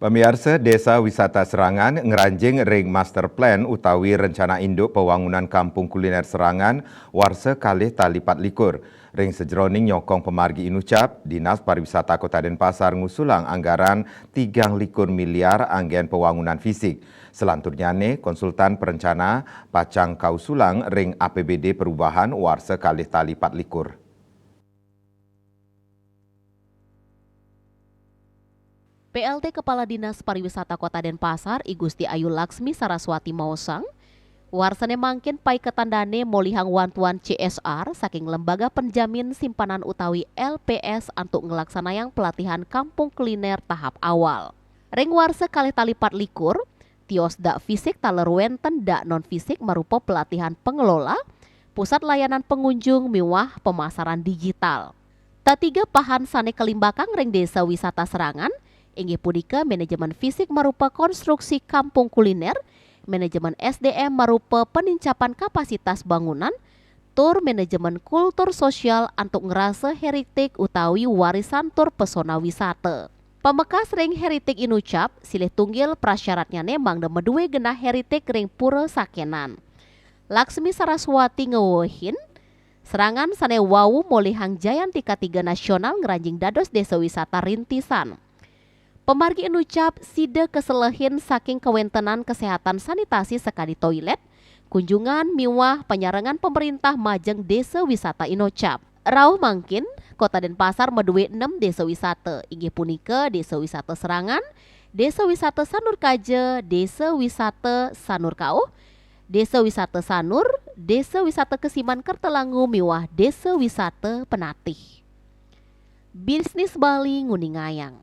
Pemirsa Desa Wisata Serangan ngeranjing ring master plan utawi rencana induk pembangunan kampung kuliner Serangan warsa kalih tali 24. Ring sejroning nyokong pemargi inucap, Dinas Pariwisata Kota Denpasar ngusulang anggaran 3 miliar anggen pembangunan fisik. Selanturnya konsultan perencana pacang kausulang ring APBD perubahan warsa kalih tali 24. PLT Kepala Dinas Pariwisata Kota Denpasar, I Gusti Ayu Laksmi Saraswati Mausang, warsane mangkin pai ketandane molihang wantuan CSR saking lembaga penjamin simpanan utawi LPS untuk ngelaksanayang pelatihan kampung kuliner tahap awal. Ring warsa kalih tali 24, tios dak fisik talerwenten dak non fisik merupa pelatihan pengelola, pusat layanan pengunjung miwah pemasaran digital. Tatiga pahan sane kelimbakang ring desa wisata Serangan, inggih punika manajemen fisik merupa konstruksi kampung kuliner, manajemen SDM merupa penincapan kapasitas bangunan, tur manajemen kultur sosial untuk ngerasa heritik utawi warisan tur pesona wisata. Pemekas ring heritik inucap, silih tunggil prasyaratnya nemang medue genah heritik ring pura sakenan. Laksmi Saraswati ngewohin, Serangan sane wawu molihang jayan tika 3 nasional ngeranjing dados desa wisata rintisan. Pemargi enucap side keselehin saking kewentenan kesehatan sanitasi sekali toilet, kunjungan miwah penyarangan pemerintah majeng desa wisata inocap. Rauh mangkin, Kota Denpasar medue 6 desa wisata, inggih punika desa wisata Serangan, desa wisata Sanur Kaje, desa wisata Sanur Kauh, desa wisata Sanur, desa wisata Kesiman Kertelangu miwah desa wisata Penatih. Bisnis Bali Nguningayang.